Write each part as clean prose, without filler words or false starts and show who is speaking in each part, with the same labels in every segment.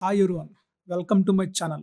Speaker 1: Hi everyone, welcome to my channel.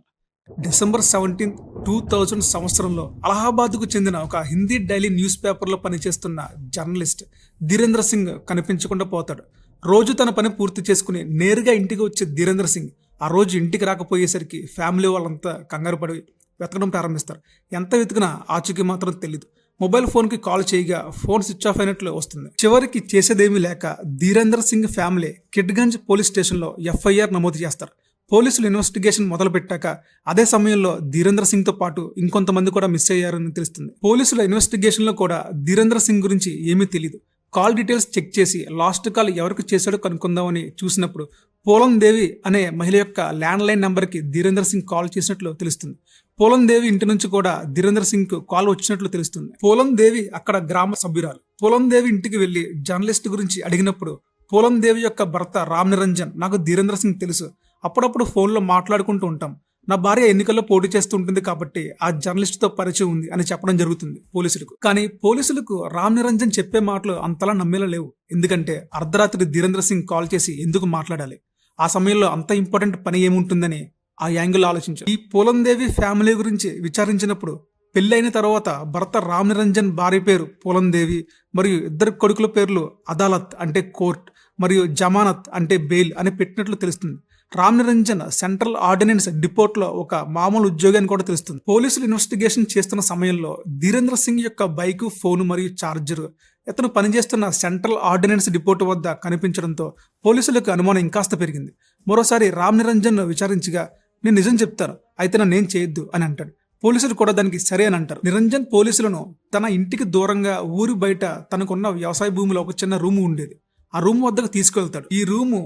Speaker 1: December 17, 2000 సంవత్సరంలో అలహాబాద్కు చెందిన ఒక హిందీ డైలీ న్యూస్ పేపర్లో పనిచేస్తున్న జర్నలిస్ట్ ధీరేంద్ర సింగ్ కనిపించకుండా పోతాడు. రోజు తన పని పూర్తి చేసుకుని నేరుగా ఇంటికి వచ్చే ధీరేంద్ర సింగ్ ఆ రోజు ఇంటికి రాకపోయేసరికి ఫ్యామిలీ వాళ్ళంతా కంగారు పడి వెతకడం ప్రారంభిస్తారు. ఎంత వెతికినా ఆచూకీ మాత్రం తెలియదు. మొబైల్ ఫోన్కి కాల్ చేయగా ఫోన్ స్విచ్ ఆఫ్ అయినట్లు వస్తుంది. చివరికి చేసేదేమీ లేక ధీరేంద్ర సింగ్ ఫ్యామిలీ కిడ్గంజ్ పోలీస్ స్టేషన్లో ఎఫ్ఐఆర్ నమోదు చేస్తారు. పోలీసులు ఇన్వెస్టిగేషన్ మొదలు పెట్టాక అదే సమయంలో ధీరేంద్ర సింగ్తో పాటు ఇంకొంతమంది కూడా మిస్ అయ్యారని తెలుస్తుంది. పోలీసుల ఇన్వెస్టిగేషన్లో కూడా ధీరేంద్ర సింగ్ గురించి ఏమీ తెలియదు. కాల్ డీటెయిల్స్ చెక్ చేసి లాస్ట్ కాల్ ఎవరికి చేశాడో కనుక్కుందామని చూసినప్పుడు పోలం దేవి అనే మహిళ యొక్క ల్యాండ్ లైన్ నెంబర్కి ధీరేంద్ర సింగ్ కాల్ చేసినట్లు తెలుస్తుంది. పోలం దేవి ఇంటి నుంచి కూడా ధీరేంద్ర సింగ్ కు కాల్ వచ్చినట్లు తెలుస్తుంది. పోలం దేవి అక్కడ గ్రామ సభ్యురాలు. పోలం దేవి ఇంటికి వెళ్లి జర్నలిస్ట్ గురించి అడిగినప్పుడు పోలం దేవి యొక్క భర్త రామ్ నిరంజన్, నాకు ధీరేంద్ర సింగ్ తెలుసు, అప్పుడప్పుడు ఫోన్లో మాట్లాడుకుంటూ ఉంటాం, నా భార్య ఎన్నికల్లో పోటీ చేస్తూ ఉంటుంది కాబట్టి ఆ జర్నలిస్ట్ తో పరిచయం ఉంది అని చెప్పడం జరుగుతుంది పోలీసులకు. కానీ పోలీసులకు రామ్ నిరంజన్ చెప్పే మాటలు అంతలా నమ్మేలా లేవు. ఎందుకంటే అర్ధరాత్రి ధీరేంద్ర సింగ్ కాల్ చేసి ఎందుకు మాట్లాడాలి, ఆ సమయంలో అంత ఇంపార్టెంట్ పని ఏముంటుందని ఆ యాంగిల్ ఆలోచించారు. ఈ పోలందేవి ఫ్యామిలీ గురించి విచారించినప్పుడు పెళ్ళైన తర్వాత భర్త రామ్ నిరంజన్ భార్య పేరు పోలందేవి మరియు ఇద్దరు కొడుకుల పేర్లు అదాలత్ అంటే కోర్ట్ మరియు జమానత్ అంటే బెయిల్ అని పెట్టినట్లు తెలుస్తుంది. రామ్ నిరంజన్ సెంట్రల్ ఆర్డినెన్స్ డిపోట్లో ఒక మామూలు ఉద్యోగి అని కూడా తెలుస్తుంది. పోలీసులు ఇన్వెస్టిగేషన్ చేస్తున్న సమయంలో ధీరేంద్ర సింగ్ యొక్క బైక్, ఫోన్ మరియు ఛార్జర్ ఇతను పనిచేస్తున్న సెంట్రల్ ఆర్డినెన్స్ డిపోట్ వద్ద కనిపించడంతో పోలీసులకు అనుమానం ఇంకాస్త పెరిగింది. మరోసారి రామ్ నిరంజన్ విచారించగా, నేను నిజం చెప్తాను, అయితే నన్నేం చేయొద్దు అని అంటాడు. పోలీసులు కూడా దానికి సరే అని అంటారు. నిరంజన్ పోలీసులను తన ఇంటికి దూరంగా ఊరి బయట తనకున్న వ్యవసాయ భూమిలో ఒక చిన్న రూము ఉండేది, ఆ రూమ్ వద్దకు తీసుకెళ్తాడు. ఈ రూము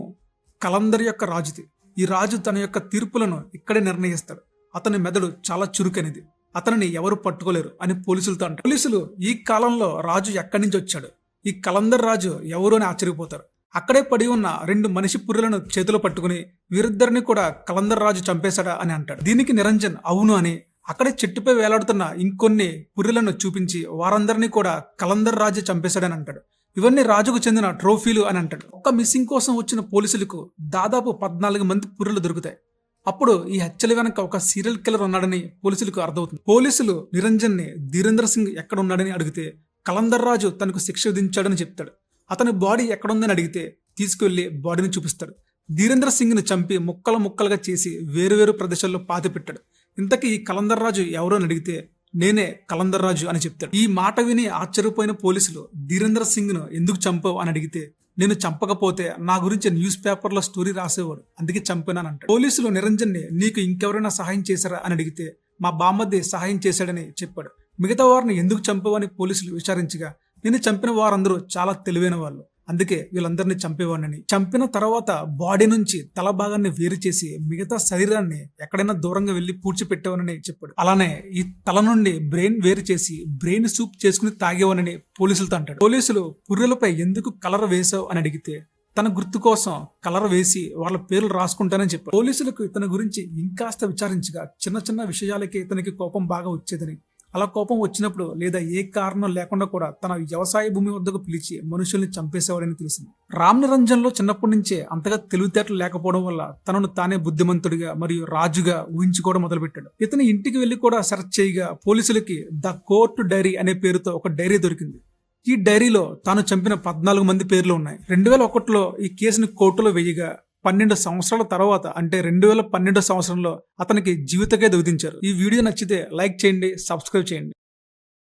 Speaker 1: కలందర్ యొక్క రాజుది. ఈ రాజు తన యొక్క తీర్పులను ఇక్కడే నిర్ణయిస్తాడు. అతని మెదడు చాలా చురుకనేది, అతనిని ఎవరు పట్టుకోలేరు అని పోలీసులతో అంటారు. పోలీసులు ఈ కాలంలో రాజు ఎక్కడి నుంచి వచ్చాడు, ఈ కలందర్ రాజు ఎవరు అని ఆశ్చర్యపోతారు. అక్కడే పడి ఉన్న 2 మనిషి పుర్రెలను చేతిలో పట్టుకుని వీరిద్దరిని కూడా కలందర్ రాజు చంపేశాడా అని అంటాడు. దీనికి నిరంజన్ అవును అని అక్కడే చెట్టుపై వేలాడుతున్న ఇంకొన్ని పుర్రెలను చూపించి వారందరినీ కూడా కలందర్ రాజు చంపేశాడని అంటాడు. ఇవన్నీ రాజుకు చెందిన ట్రోఫీలు అని అంటాడు. ఒక్క మిస్సింగ్ కోసం వచ్చిన పోలీసులకు దాదాపు 14 మంది పుర్రెలు దొరుకుతాయి. అప్పుడు ఈ హత్యల వెనక ఒక సీరియల్ కిల్లర్ ఉన్నాడని పోలీసులకు అర్థమవుతుంది. పోలీసులు నిరంజన్ ని ధీరేంద్ర సింగ్ ఎక్కడ ఉన్నాడని అడిగితే కలందర్ రాజు తనకు శిక్ష విధించాడని చెప్తాడు. అతని బాడీ ఎక్కడుందని అడిగితే తీసుకువెళ్లి బాడీని చూపిస్తాడు. ధీరేంద్ర సింగ్ ని చంపి ముక్కలు ముక్కలుగా చేసి వేరువేరు ప్రదేశాల్లో పాతిపెట్టాడు. ఇంతకీ ఈ కలందర్ రాజు ఎవరో అని అడిగితే నేనే కలందర్ రాజు అని చెప్తాడు. ఈ మాట విని ఆశ్చర్యపోయిన పోలీసులు ధీరేంద్ర సింగ్ ను ఎందుకు చంపావు అని అడిగితే, నేను చంపకపోతే నా గురించి న్యూస్ పేపర్లో స్టోరీ రాసేవాడు, అందుకే చంపానంటాడు. పోలీసులు నిరంజన్ ని నీకు ఇంకెవరైనా సహాయం చేశారా అని అడిగితే మా బామ్మద్దే సహాయం చేశాడని చెప్పాడు. మిగతా వారిని ఎందుకు చంపావు అని పోలీసులు విచారించగా, నేను చంపిన వారందరూ చాలా తెలివైన వాళ్ళు, అందుకే వీళ్ళందరినీ చంపేవాడిని. చంపిన తర్వాత బాడీ నుంచి తల భాగాన్ని వేరు చేసి మిగతా శరీరాన్ని ఎక్కడైనా దూరంగా వెళ్లి పూడ్చిపెట్టేవానని చెప్పాడు. అలానే ఈ తల నుండి బ్రెయిన్ వేరు చేసి బ్రెయిన్ సూప్ చేసుకుని తాగేవానని పోలీసులతో అంటాడు. పోలీసులు పుర్రెలపై ఎందుకు కలర్ వేసావు అని అడిగితే తన గుర్తు కోసం కలర్ వేసి వాళ్ళ పేర్లు రాసుకుంటానని చెప్పాడు. పోలీసులకు ఇతని గురించి ఇంకాస్త విచారించగా చిన్న చిన్న విషయాలకి ఇతనికి కోపం బాగా వచ్చేదని, అలా కోపం వచ్చినప్పుడు లేదా ఏ కారణం లేకుండా కూడా తన వ్యవసాయ భూమి వద్దకు పిలిచి మనుషుల్ని చంపేసేవాడని తెలిసింది. రామ్ నిరంజన్ లో చిన్నప్పటి నుంచే అంతగా తెలివితేటలు లేకపోవడం వల్ల తనను తానే బుద్ధిమంతుడిగా మరియు రాజుగా ఊహించుకోవడం మొదలుపెట్టాడు. ఇతని ఇంటికి వెళ్లి కూడా సెర్చ్ చేయగా పోలీసులకి ద కోర్ట్ డైరీ అనే పేరుతో ఒక డైరీ దొరికింది. ఈ డైరీలో తాను చంపిన 14 మంది పేర్లు ఉన్నాయి. 2001లో ఈ కేసుని కోర్టులో వేయగా 12 సంవత్సరాల తర్వాత అంటే 2012 సంవత్సరంలో అతనికి జీవిత ఖైదు విధించారు. ఈ వీడియో నచ్చితే లైక్ చేయండి, సబ్స్క్రైబ్ చేయండి.